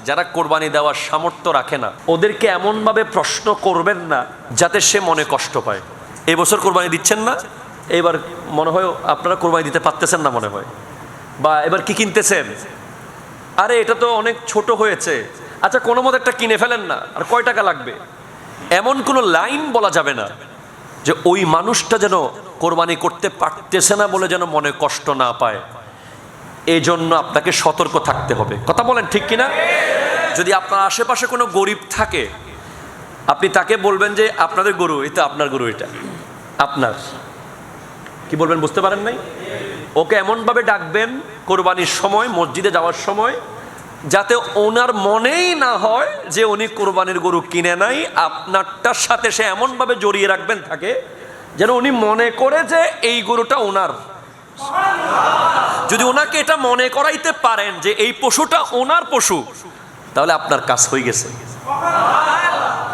যারা কোরবানি দেওয়ার সামর্থ্য রাখে না, ওদেরকে এমনভাবে প্রশ্ন করবেন না যাতে সে মনে কষ্ট পায়। এই বছর কোরবানি দিচ্ছেন না, এবার মনে হয় আপনারা কোরবানি দিতে পারতেছেন না মনে হয়, বা এবার কি কিনতেছেন, আরে এটা তো অনেক ছোট হয়েছে, আচ্ছা কোনো মতো একটা কিনে ফেলেন না, আর কয় টাকা লাগবে। এমন কোনো লাইন বলা যাবে না যে ওই মানুষটা যেন কোরবানি করতে পারতেছে না বলে যেন মনে কষ্ট না পায়। এই জন্য আপনাকে সতর্ক থাকতে হবে। কথা বলেন ঠিক কিনা? যদি আপনার আশেপাশে কোনো গরিব থাকে, আপনি তাকে বলবেন যে আপনাদের গরু এটা, আপনার গরু এটা আপনার, কি বলবেন বুঝতে পারেন নাই? ওকে এমনভাবে ডাকবেন কোরবানির সময়, মসজিদে যাওয়ার সময়, যাতে ওনার মনেই না হয় যে উনি কোরবানির গরু কিনে নাই। আপনারটার সাথে সে এমনভাবে জড়িয়ে রাখবেন থাকে যেন উনি মনে করে যে এই গরুটা ওনার। যদি ওনাকে এটা মনে করাইতে পারেন যে এই পশুটা ওনার পশু, তাহলে আপনার কাজ হয়ে গেছে।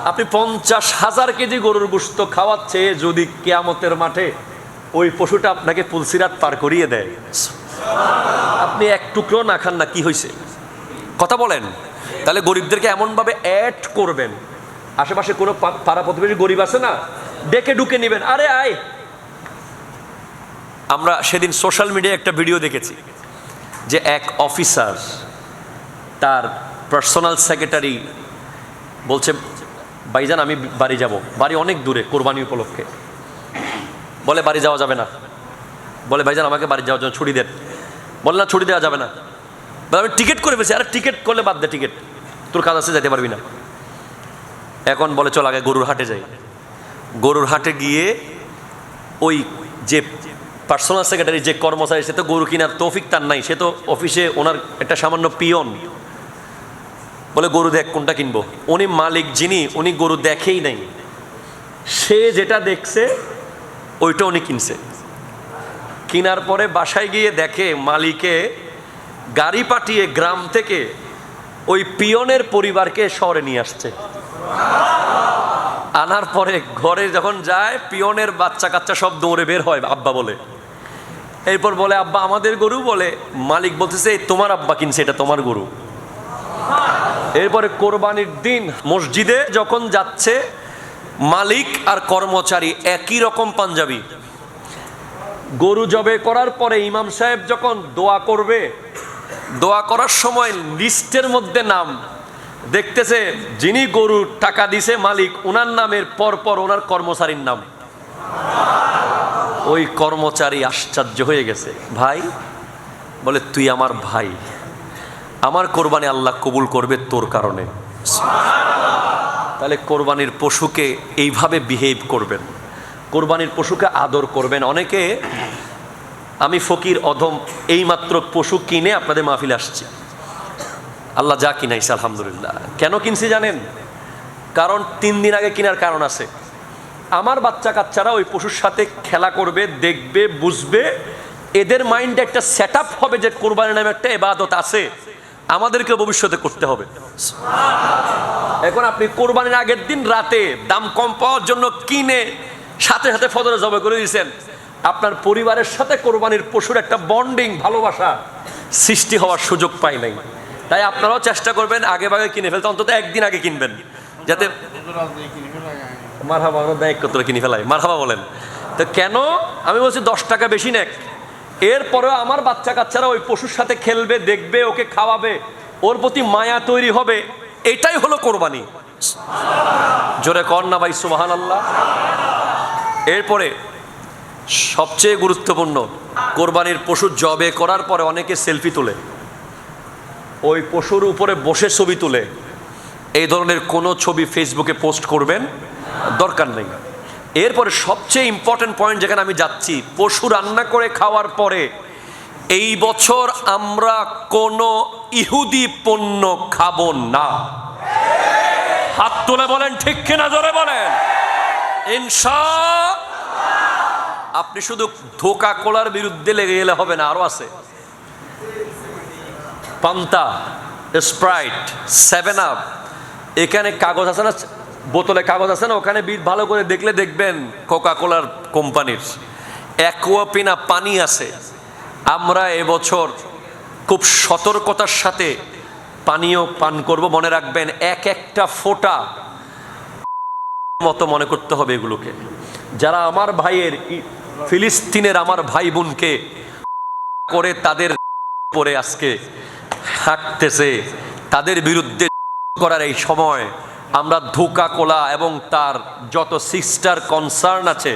আপনি 50,000 কেজি গরুর গোশত খাওয়াচ্ছে, যদি কিয়ামতের মাঠে ওই পশুটা আপনাকে পুলসিরাত পার করিয়ে দেয়, আপনি এক টুকরো না খান না, কি হয়েছে? কথা বলেন। তাহলে গরিবদেরকে এমনভাবে অ্যাড করবেন, আশেপাশে কোনো পাড়া প্রতিবেশী গরিব আছে না, ডেকে ঢুকে নেবেন, আরে আয়। আমরা সেদিন সোশ্যাল মিডিয়ায় একটা ভিডিও দেখেছি যে এক অফিসার তার পার্সোনাল সেক্রেটারি বলছে, ভাইজান আমি বাড়ি যাব, বাড়ি অনেক দূরে কোরবানি উপলক্ষে। বলে বাড়ি যাওয়া যাবে না। বলে ভাইজান আমাকে বাড়ি যাওয়ার জন্য ছুটি দেন। বলে না, ছুটি দেওয়া যাবে না। আমি টিকিট করে ফেলছি। আরে টিকিট করলে বাদ দে, টিকিট তোর কাজ আছে, যেতে পারবি না। এখন বলে চল আগে গরুর হাটে যাই। গরুর হাটে গিয়ে ওই যে পার্সোনাল সেক্রেটারি, যে কর্মচারী, সে তো গরু কেনার তৌফিক তার নাই, সে তো অফিসে ওনার একটা সামান্য পিয়ন। বলে গরু দেখ কোনটা কিনবো। উনি মালিক যিনি, উনি গরু দেখেই নাই, সে যেটা দেখছে ওইটা উনি কিনছে। কেনার পরে বাসায় গিয়ে দেখে মালিকে গাড়ি পাঠিয়ে গ্রাম থেকে ওই পিয়নের পরিবারকে শহরে নিয়ে আসছে। আনার পরে ঘরে যখন যায়, পিয়নের বাচ্চা কাচ্চা সব দৌড়ে বের হয় আব্বা বলে। এরপর বলে আব্বা আমাদের গরু। বলে মালিক বলতেছে তোমার আব্বা কিনছে, এটা তোমার গরু। এরপরে কোরবানির দিন মসজিদে যখন যাচ্ছে, মালিক আর কর্মচারী একই রকম পাঞ্জাবি। গরু জবে করার পরে ইমাম সাহেব যখন দোয়া করবে, দোয়া করার সময় লিস্টের মধ্যে নাম দেখতেছে, যিনি গরুর টাকা দিছে মালিক, ওনার নামের পরপর ওনার কর্মচারীর নাম। ওই কর্মচারী আশ্চর্য হয়ে গেছে। ভাই? বলে তুই আমার ভাই, আমার কোরবানি আল্লাহ কবুল করবে তোর কারণে। তাহলে কোরবানির পশুকে এইভাবে বিহেভ করবেন, কোরবানির পশুকে আদর করবেন। অনেকে, আমি ফকির অধম, এইমাত্র পশু কিনে আপনাদের মাহফিলে আসছি, আল্লাহ যা কিনাইছে আলহামদুলিল্লাহ। কেন কিনছি জানেন? কারণ 3 দিন আগে কেনার কারণ আছে। আমার বাচ্চা কাচ্চারা ওই পশুর সাথে খেলা করবে, দেখবে, বুঝবে, এদের মাইন্ডে একটা সেট আপ হবে যে কোরবানির নামে একটা ইবাদত আছে, আমাদেরকে ভবিষ্যতে করতে হবে। এখন আপনি কোরবানির আগের দিন রাতে দাম কম পাওয়ার জন্য কিনে সাথে সাথে ফজরে জবাই করে দিয়েছেন, আপনার পরিবারের সাথে কোরবানির পশুর একটা বন্ডিং, ভালোবাসা সৃষ্টি হওয়ার সুযোগ পাই নাই। তাই আপনারাও চেষ্টা করবেন আগে ভাগে কিনে ফেলতে, অন্তত একদিন আগে কিনবেন, যাতে মারহাবা ব্যাগ কত কিনে ফেলায়। মারহাবা বলেন তো। কেন আমি বলছি 10 টাকা বেশি নেক, এরপরেও আমার বাচ্চা কাচ্চারা ওই পশুর সাথে খেলবে, দেখবে, ওকে খাওয়াবে, ওর প্রতি মায়া তৈরি হবে। এটাই হলো কোরবানি। জোরে কর না ভাই সুবহানাল্লাহ। এরপরে সবচেয়ে গুরুত্বপূর্ণ, কোরবানির পশু জবে করার পরে অনেকে সেলফি তোলে, ওই পশুর উপরে বসে ছবি তুলে। এই ধরনের কোনো ছবি ফেসবুকে পোস্ট করবেন দরকার নেই। এরপরে সবচেয়ে ইম্পর্টেন্ট পয়েন্ট যেখানে আমি যাচ্ছি, পশু রান্না করে খাওয়ার পরে এই বছর আমরা কোনো ইহুদি পণ্য খাবো না। হাত তুলে বলেন ঠিক কিনা, জোরে বলেন ইনশাআল্লাহ। আপনি শুধু ধোকা কোলার বিরুদ্ধে লেগে গেলে হবে না, আরো আছে পান্তা, স্প্রাইট, 7 আপ, এখানে কাগজ আছে না, বোতলে কাগজ আছে না, ওখানে ভালো করে দেখলে দেখবেন কোকা কোলার কোম্পানির। অ্যাকুয়াপিনা পানি আছে। আমরা এবছর খুব সতর্কতার সাথে পানীয় পান করব, মনে রাখবেন এক একটা ফোঁটা মতো মনে করতে হবে এগুলোকে। যারা আমার ভাইয়ের ফিলিস্তিনের আমার ভাই বোনকে করে তাদের পরে আজকে হাঁটতেছে, তাদের বিরুদ্ধে করার এই সময় আমরা ধোকা কোলা এবং তার যত সিস্টার কনসার্ন আছে,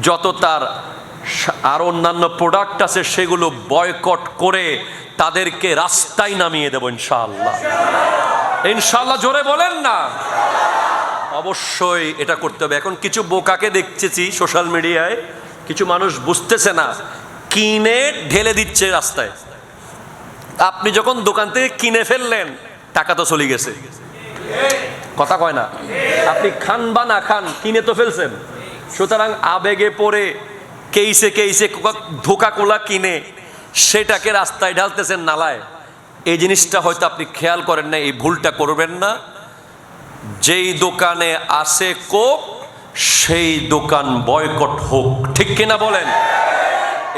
যত তার আর অন্যান্য প্রোডাক্ট আছে, সেগুলো বয়কট করে তাদেরকে রাস্তায় নামিয়ে দেব ইনশাআল্লাহ। ইনশাআল্লাহ জোরে বলেন না। অবশ্যই এটা করতে হবে। এখন কিছু বোকাকে দেখতেছি সোশ্যাল মিডিয়ায়, কিছু মানুষ বুঝতেছে না, কিনে ঢেলে দিচ্ছে রাস্তায়। আপনি যখন দোকান থেকে কিনে ফেললেন, টাকা তো চলে গেছে, কথা কয় না। আপনি খান বা না খান, কিনে তো ফেলছেন। সুতরাং আবেগে পড়ে কেইসে কেইসে ধোকা কোলা কিনে সেটাকে রাস্তায় ঢালতেছেন, নালায়। এই জিনিসটা হয়তো আপনি খেয়াল করেন না, এই ভুলটা করবেন না। যেই দোকানে আছে কোক, সেই দোকান বয়কট হোক, ঠিক কিনা বলেন?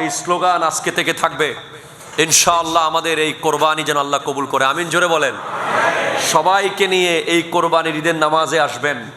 এই স্লোগান আজকে থেকে থাকবে ইনশাআল্লাহ। আমাদের এই কোরবানি যেন আল্লাহ কবুল করে, আমিন জোরে বলেন। সবাইকে নিয়ে এই কোরবানির ঈদের নামাজে আসবেন।